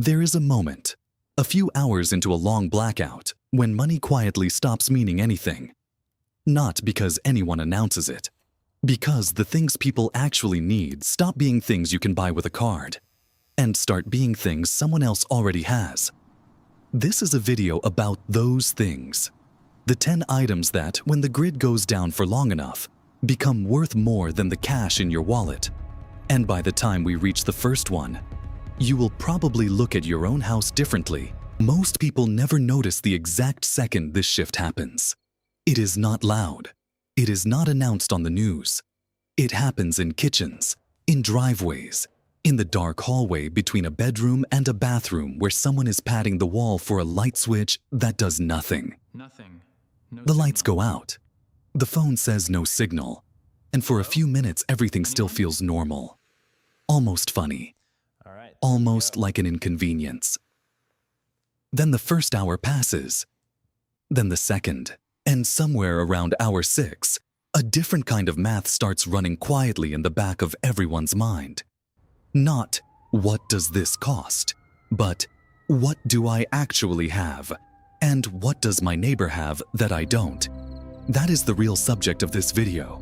There is a moment, a few hours into a long blackout, when money quietly stops meaning anything. Not because anyone announces it, because the things people actually need stop being things you can buy with a card and start being things someone else already has. This is a video about those things. The 10 items that, when the grid goes down for long enough, become worth more than the cash in your wallet. And by the time we reach the first one, you will probably look at your own house differently. Most people never notice the exact second this shift happens. It is not loud. It is not announced on the news. It happens in kitchens, in driveways, in the dark hallway between a bedroom and a bathroom where someone is patting the wall for a light switch that does nothing. The lights go out. The phone says no signal. And for a few minutes, everything still feels normal. Almost funny. Almost like an inconvenience. Then the first hour passes. Then the second. And somewhere around hour 6, a different kind of math starts running quietly in the back of everyone's mind. Not, what does this cost? But, what do I actually have? And what does my neighbor have that I don't? That is the real subject of this video.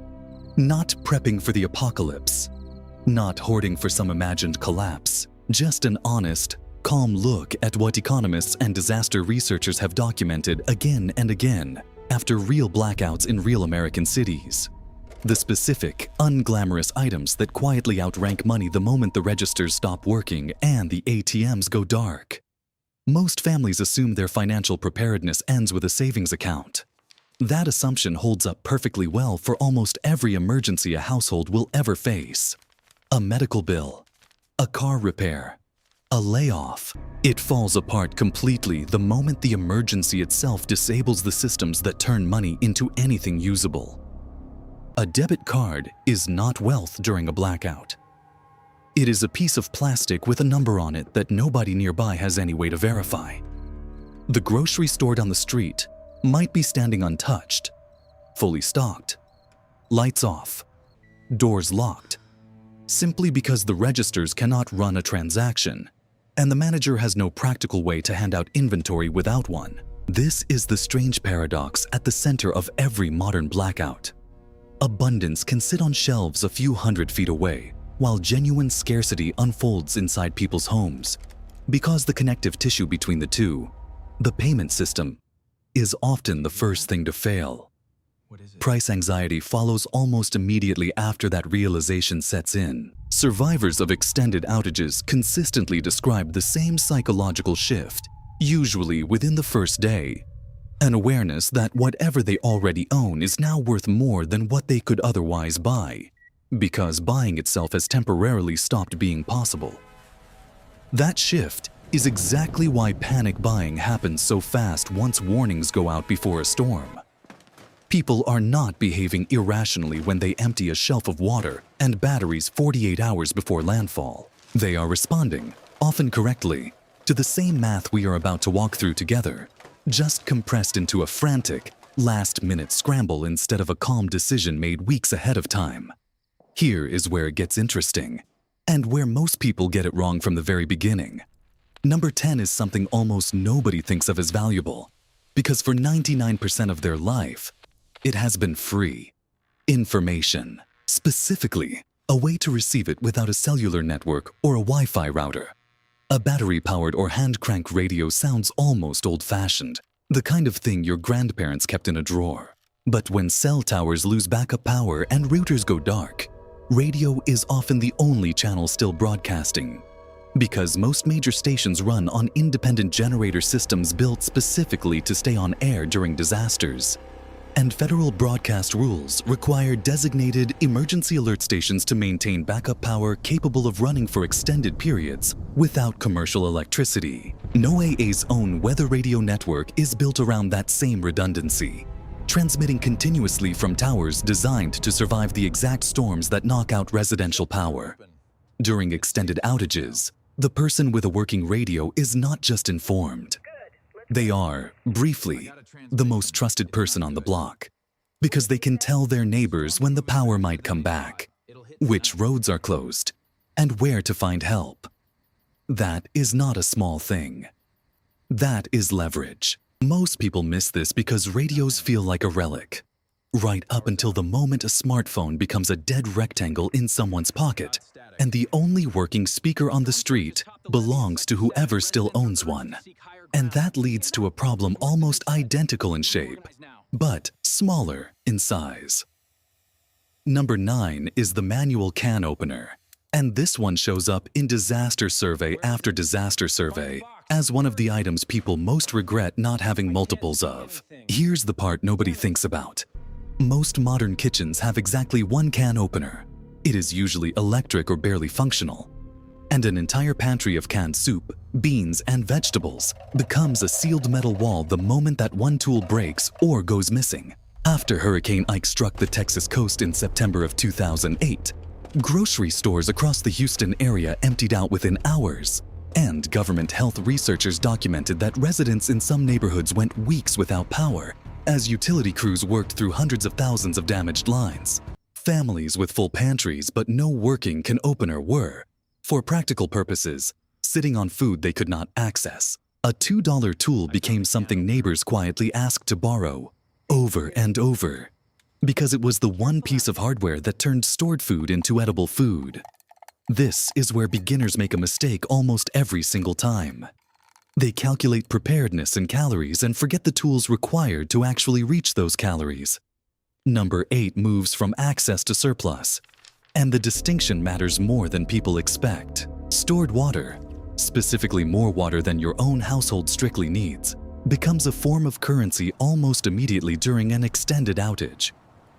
Not prepping for the apocalypse. Not hoarding for some imagined collapse. Just an honest, calm look at what economists and disaster researchers have documented again and again after real blackouts in real American cities. The specific, unglamorous items that quietly outrank money the moment the registers stop working and the ATMs go dark. Most families assume their financial preparedness ends with a savings account. That assumption holds up perfectly well for almost every emergency a household will ever face. A medical bill, a car repair, a layoff. It falls apart completely the moment the emergency itself disables the systems that turn money into anything usable. A debit card is not wealth during a blackout. It is a piece of plastic with a number on it that nobody nearby has any way to verify. The grocery store down the street might be standing untouched, fully stocked, lights off, doors locked, simply because the registers cannot run a transaction, and the manager has no practical way to hand out inventory without one. This is the strange paradox at the center of every modern blackout. Abundance can sit on shelves a few hundred feet away, while genuine scarcity unfolds inside people's homes, because the connective tissue between the two, the payment system, is often the first thing to fail. Price anxiety follows almost immediately after that realization sets in. Survivors of extended outages consistently describe the same psychological shift, usually within the first day. An awareness that whatever they already own is now worth more than what they could otherwise buy, because buying itself has temporarily stopped being possible. That shift is exactly why panic buying happens so fast once warnings go out before a storm. People are not behaving irrationally when they empty a shelf of water and batteries 48 hours before landfall. They are responding, often correctly, to the same math we are about to walk through together, just compressed into a frantic, last-minute scramble instead of a calm decision made weeks ahead of time. Here is where it gets interesting, and where most people get it wrong from the very beginning. Number 10 is something almost nobody thinks of as valuable, because for 99% of their life, it has been free. Information. Specifically, a way to receive it without a cellular network or a Wi-Fi router. A battery-powered or hand-crank radio sounds almost old-fashioned, the kind of thing your grandparents kept in a drawer. But when cell towers lose backup power and routers go dark, radio is often the only channel still broadcasting. Because most major stations run on independent generator systems built specifically to stay on air during disasters. And federal broadcast rules require designated emergency alert stations to maintain backup power capable of running for extended periods without commercial electricity. NOAA's own weather radio network is built around that same redundancy, transmitting continuously from towers designed to survive the exact storms that knock out residential power. During extended outages, the person with a working radio is not just informed. They are, briefly, the most trusted person on the block, because they can tell their neighbors when the power might come back, which roads are closed, and where to find help. That is not a small thing. That is leverage. Most people miss this because radios feel like a relic. Right up until the moment a smartphone becomes a dead rectangle in someone's pocket, and the only working speaker on the street belongs to whoever still owns one. And that leads to a problem almost identical in shape, but smaller in size. Number 9 is the manual can opener. And this one shows up in disaster survey after disaster survey as one of the items people most regret not having multiples of. Here's the part nobody thinks about. Most modern kitchens have exactly one can opener. It is usually electric or barely functional. And an entire pantry of canned soup, beans, and vegetables becomes a sealed metal wall the moment that one tool breaks or goes missing. After Hurricane Ike struck the Texas coast in September of 2008, grocery stores across the Houston area emptied out within hours, and government health researchers documented that residents in some neighborhoods went weeks without power as utility crews worked through hundreds of thousands of damaged lines. Families with full pantries but no working can opener were, for practical purposes, sitting on food they could not access. A $2 tool became something neighbors quietly asked to borrow, over and over, because it was the one piece of hardware that turned stored food into edible food. This is where beginners make a mistake almost every single time. They calculate preparedness in calories and forget the tools required to actually reach those calories. Number 8 moves from access to surplus. And the distinction matters more than people expect. Stored water, specifically more water than your own household strictly needs, becomes a form of currency almost immediately during an extended outage.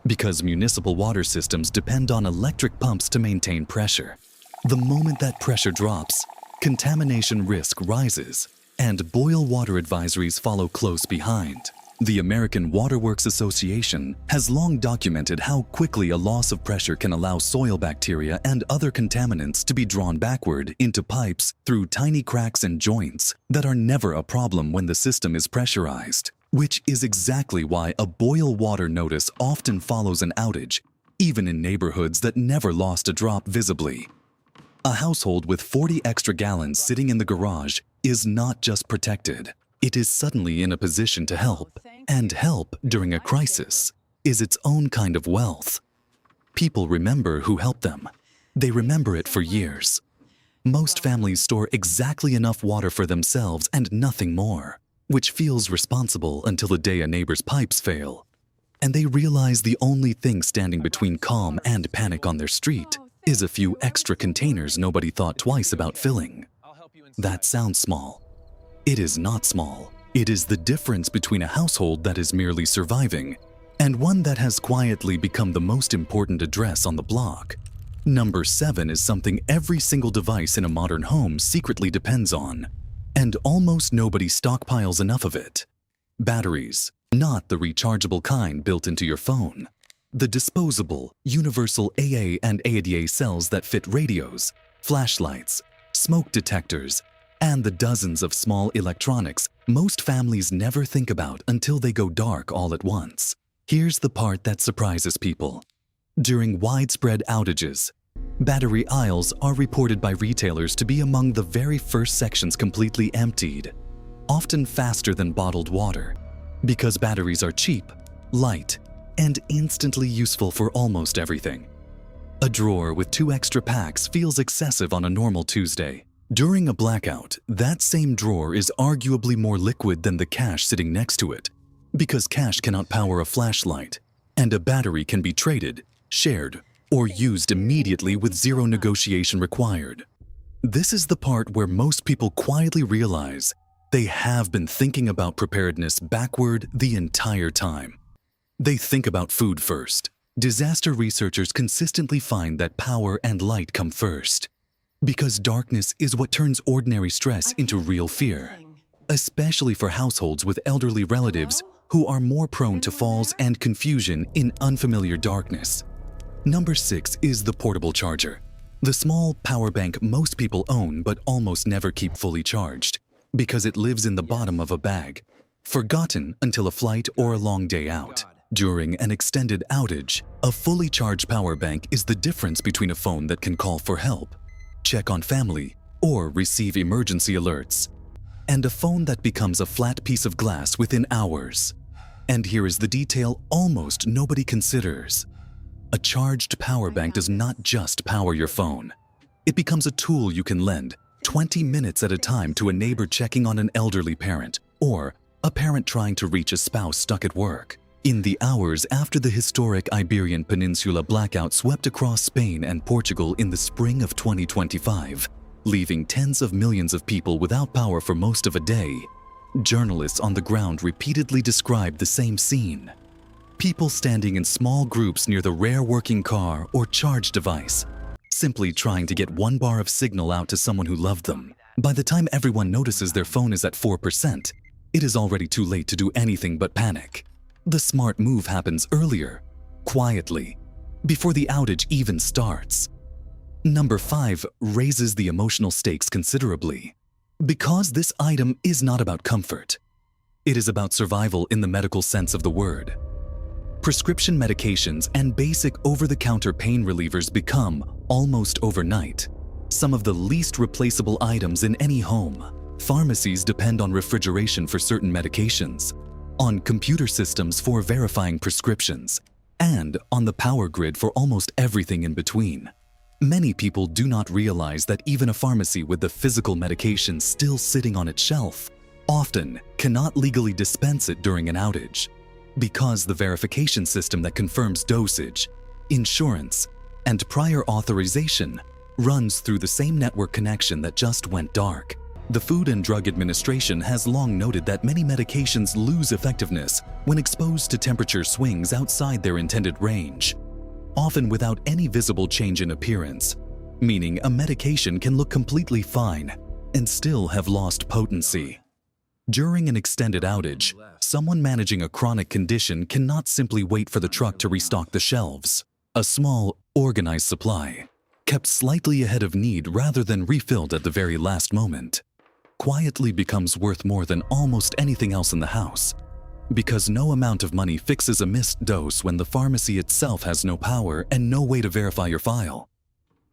Because municipal water systems depend on electric pumps to maintain pressure. The moment that pressure drops, contamination risk rises, and boil water advisories follow close behind. The American Water Works Association has long documented how quickly a loss of pressure can allow soil bacteria and other contaminants to be drawn backward into pipes through tiny cracks and joints that are never a problem when the system is pressurized, which is exactly why a boil water notice often follows an outage, even in neighborhoods that never lost a drop visibly. A household with 40 extra gallons sitting in the garage is not just protected. It is suddenly in a position to help, and help during a crisis is its own kind of wealth. People remember who helped them. They remember it for years. Most families store exactly enough water for themselves and nothing more, which feels responsible until the day a neighbor's pipes fail. And they realize the only thing standing between calm and panic on their street is a few extra containers nobody thought twice about filling. That sounds small. It is not small. It is the difference between a household that is merely surviving and one that has quietly become the most important address on the block. Number 7 is something every single device in a modern home secretly depends on, and almost nobody stockpiles enough of it. Batteries, not the rechargeable kind built into your phone. The disposable, universal AA and ADA cells that fit radios, flashlights, smoke detectors, and the dozens of small electronics most families never think about until they go dark all at once. Here's the part that surprises people. During widespread outages, battery aisles are reported by retailers to be among the very first sections completely emptied, often faster than bottled water, because batteries are cheap, light, and instantly useful for almost everything. A drawer with 2 extra packs feels excessive on a normal Tuesday. During a blackout, that same drawer is arguably more liquid than the cash sitting next to it, because cash cannot power a flashlight, and a battery can be traded, shared, or used immediately with zero negotiation required. This is the part where most people quietly realize they have been thinking about preparedness backward the entire time. They think about food first. Disaster researchers consistently find that power and light come first, because darkness is what turns ordinary stress into real fear, especially for households with elderly relatives who are more prone to falls and confusion in unfamiliar darkness. Number 6 is the portable charger, the small power bank most people own but almost never keep fully charged, because it lives in the bottom of a bag, forgotten until a flight or a long day out. During an extended outage, a fully charged power bank is the difference between a phone that can call for help, check on family, or receive emergency alerts, and a phone that becomes a flat piece of glass within hours. And here is the detail almost nobody considers. A charged power bank does not just power your phone. It becomes a tool you can lend 20 minutes at a time to a neighbor checking on an elderly parent, or a parent trying to reach a spouse stuck at work. In the hours after the historic Iberian Peninsula blackout swept across Spain and Portugal in the spring of 2025, leaving tens of millions of people without power for most of a day, journalists on the ground repeatedly described the same scene. People standing in small groups near the rare working car or charge device, simply trying to get one bar of signal out to someone who loved them. By the time everyone notices their phone is at 4%, it is already too late to do anything but panic. The smart move happens earlier, quietly, before the outage even starts. Number 5 raises the emotional stakes considerably. Because this item is not about comfort. It is about survival in the medical sense of the word. Prescription medications and basic over-the-counter pain relievers become, almost overnight, some of the least replaceable items in any home. Pharmacies depend on refrigeration for certain medications, on computer systems for verifying prescriptions, and on the power grid for almost everything in between. Many people do not realize that even a pharmacy with the physical medication still sitting on its shelf often cannot legally dispense it during an outage, because the verification system that confirms dosage, insurance, and prior authorization runs through the same network connection that just went dark. The Food and Drug Administration has long noted that many medications lose effectiveness when exposed to temperature swings outside their intended range, often without any visible change in appearance, meaning a medication can look completely fine and still have lost potency. During an extended outage, someone managing a chronic condition cannot simply wait for the truck to restock the shelves. A small, organized supply, kept slightly ahead of need rather than refilled at the very last moment, quietly becomes worth more than almost anything else in the house, because no amount of money fixes a missed dose when the pharmacy itself has no power and no way to verify your file.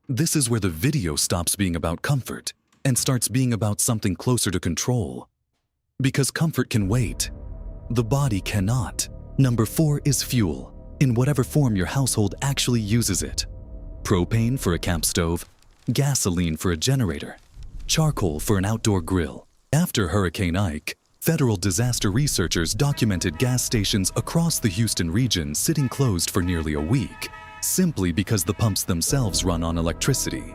This is where the video stops being about comfort and starts being about something closer to control. Because comfort can wait, the body cannot. Number 4 is fuel, in whatever form your household actually uses it. Propane for a camp stove, gasoline for a generator, charcoal for an outdoor grill. After Hurricane Ike, federal disaster researchers documented gas stations across the Houston region sitting closed for nearly a week, simply because the pumps themselves run on electricity.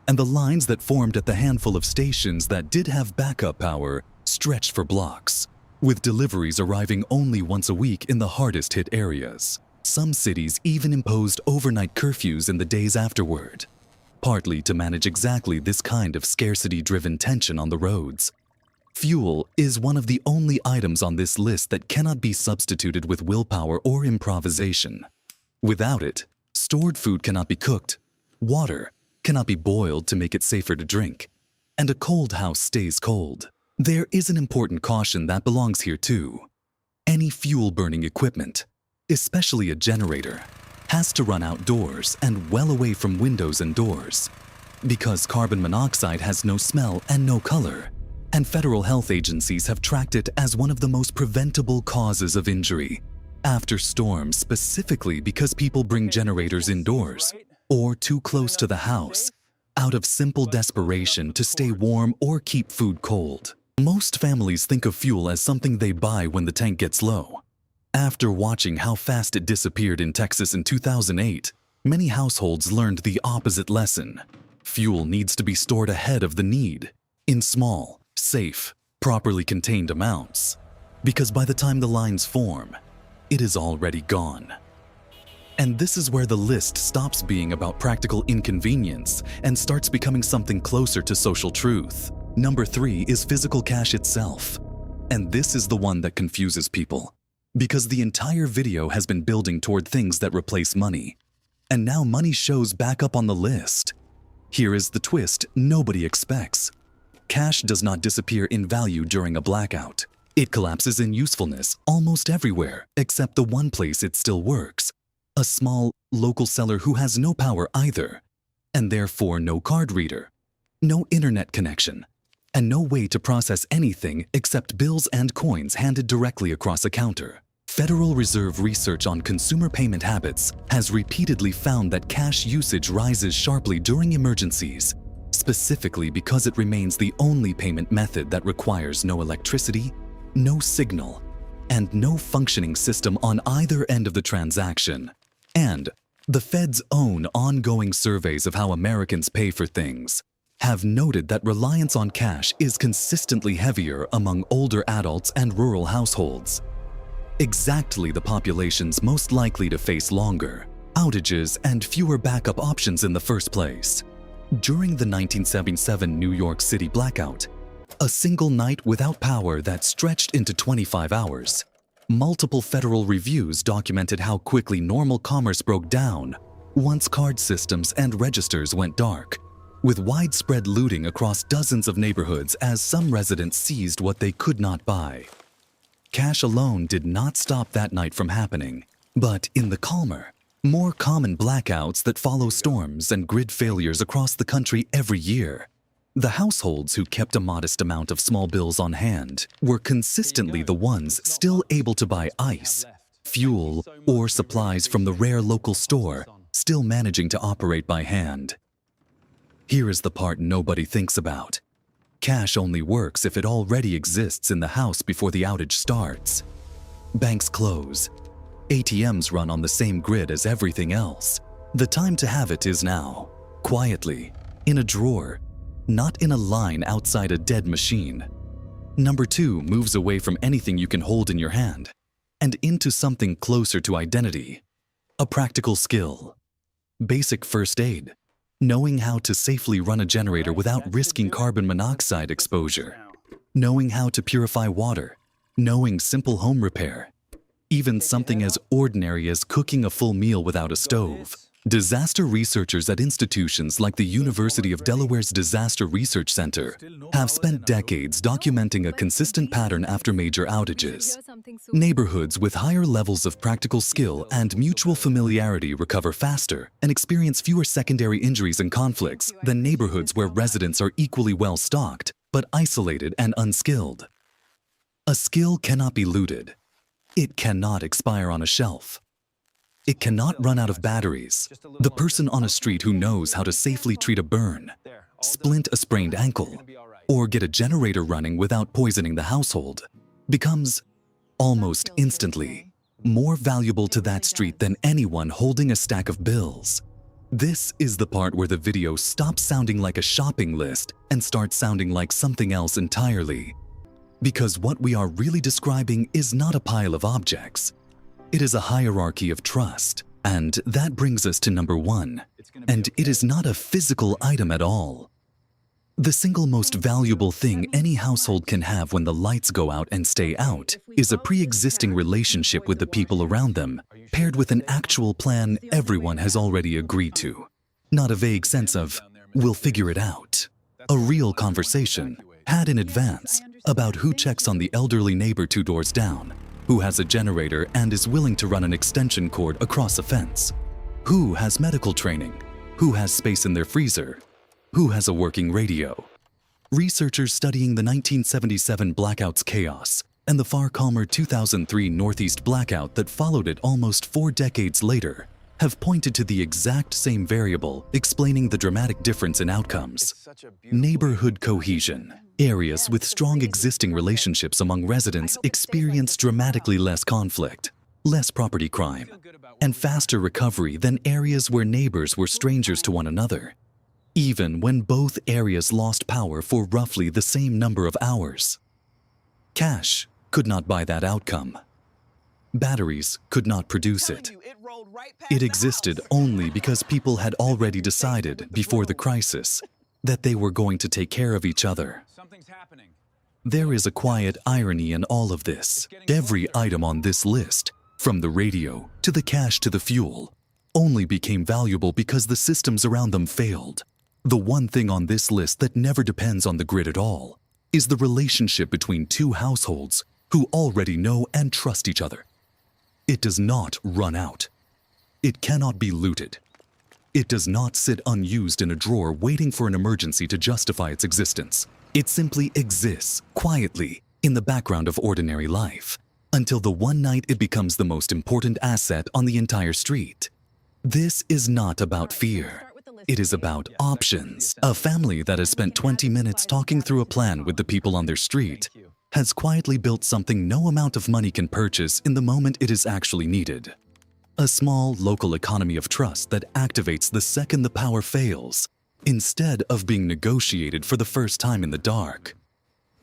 And the lines that formed at the handful of stations that did have backup power stretched for blocks, with deliveries arriving only once a week in the hardest hit areas. Some cities even imposed overnight curfews in the days afterward, partly to manage exactly this kind of scarcity-driven tension on the roads. Fuel is one of the only items on this list that cannot be substituted with willpower or improvisation. Without it, stored food cannot be cooked, water cannot be boiled to make it safer to drink, and a cold house stays cold. There is an important caution that belongs here too. Any fuel-burning equipment, especially a generator, has to run outdoors and well away from windows and doors, because carbon monoxide has no smell and no color, and federal health agencies have tracked it as one of the most preventable causes of injury after storms, specifically because people bring generators indoors or too close to the house out of simple desperation to stay warm or keep food cold. Most families think of fuel as something they buy when the tank gets low. After watching how fast it disappeared in Texas in 2008, many households learned the opposite lesson. Fuel needs to be stored ahead of the need, in small, safe, properly contained amounts, because by the time the lines form, it is already gone. And this is where the list stops being about practical inconvenience and starts becoming something closer to social truth. Number 3 is physical cash itself. And this is the one that confuses people, because the entire video has been building toward things that replace money. And now money shows back up on the list. Here is the twist nobody expects. Cash does not disappear in value during a blackout. It collapses in usefulness almost everywhere except the one place it still works. A small, local seller who has no power either, and therefore no card reader, no internet connection, and no way to process anything except bills and coins handed directly across a counter. Federal Reserve research on consumer payment habits has repeatedly found that cash usage rises sharply during emergencies, specifically because it remains the only payment method that requires no electricity, no signal, and no functioning system on either end of the transaction. And the Fed's own ongoing surveys of how Americans pay for things have noted that reliance on cash is consistently heavier among older adults and rural households. Exactly the populations most likely to face longer outages and fewer backup options in the first place. During the 1977 New York City blackout, a single night without power that stretched into 25 hours, multiple federal reviews documented how quickly normal commerce broke down once card systems and registers went dark, with widespread looting across dozens of neighborhoods as some residents seized what they could not buy. Cash alone did not stop that night from happening, but in the calmer, more common blackouts that follow storms and grid failures across the country every year, the households who kept a modest amount of small bills on hand were consistently the ones still able to buy ice, fuel, or supplies from the rare local store, still managing to operate by hand. Here is the part nobody thinks about. Cash only works if it already exists in the house before the outage starts. Banks close. ATMs run on the same grid as everything else. The time to have it is now. Quietly, in a drawer, not in a line outside a dead machine. Number 2 moves away from anything you can hold in your hand and into something closer to identity. A practical skill. Basic first aid. Knowing how to safely run a generator without risking carbon monoxide exposure. Knowing how to purify water. Knowing simple home repair. Even something as ordinary as cooking a full meal without a stove. Disaster researchers at institutions like the University of Delaware's Disaster Research Center have spent decades documenting a consistent pattern after major outages. Neighborhoods with higher levels of practical skill and mutual familiarity recover faster and experience fewer secondary injuries and conflicts than neighborhoods where residents are equally well stocked but isolated and unskilled. A skill cannot be looted. It cannot expire on a shelf. It cannot run out of batteries. The person on a street who knows how to safely treat a burn, splint a sprained ankle, or get a generator running without poisoning the household becomes, almost instantly, more valuable to that street than anyone holding a stack of bills. This is the part where the video stops sounding like a shopping list and starts sounding like something else entirely. Because what we are really describing is not a pile of objects. It is a hierarchy of trust, and that brings us to number 1, and it is not a physical item at all. The single most valuable thing any household can have when the lights go out and stay out is a pre-existing relationship with the people around them, paired with an actual plan everyone has already agreed to. Not a vague sense of, we'll figure it out. A real conversation, had in advance, about who checks on the elderly neighbor 2 doors down, who has a generator and is willing to run an extension cord across a fence, who has medical training, who has space in their freezer, who has a working radio. Researchers studying the 1977 blackouts chaos and the far calmer 2003 Northeast blackout that followed it almost 4 decades later have pointed to the exact same variable explaining the dramatic difference in outcomes. Neighborhood cohesion. Areas with strong existing relationships among residents experience dramatically less conflict, less property crime, and faster recovery than areas where neighbors were strangers to one another, even when both areas lost power for roughly the same number of hours. Cash could not buy that outcome. Batteries could not produce it. It existed only because people had already decided before the crisis that they were going to take care of each other. There is a quiet irony in all of this. Every item on this list, from the radio to the cash to the fuel, only became valuable because the systems around them failed. The one thing on this list that never depends on the grid at all is the relationship between 2 households who already know and trust each other. It does not run out. It cannot be looted. It does not sit unused in a drawer waiting for an emergency to justify its existence. It simply exists quietly in the background of ordinary life until the one night it becomes the most important asset on the entire street. This is not about fear. It is about options. A family that has spent 20 minutes talking through a plan with the people on their street has quietly built something no amount of money can purchase in the moment it is actually needed. A small local economy of trust that activates the second the power fails, instead of being negotiated for the first time in the dark.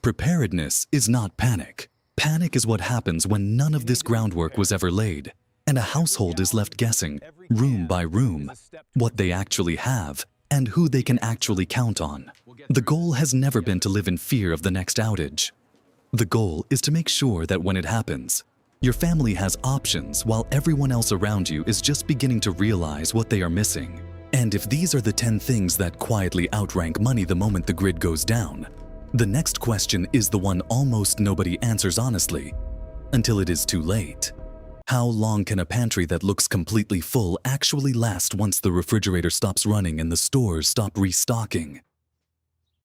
Preparedness is not panic. Panic is what happens when none of this groundwork was ever laid, and a household is left guessing, room by room, what they actually have and who they can actually count on. The goal has never been to live in fear of the next outage. The goal is to make sure that when it happens, your family has options while everyone else around you is just beginning to realize what they are missing. And if these are the 10 things that quietly outrank money the moment the grid goes down, the next question is the one almost nobody answers honestly, until it is too late. How long can a pantry that looks completely full actually last once the refrigerator stops running and the stores stop restocking?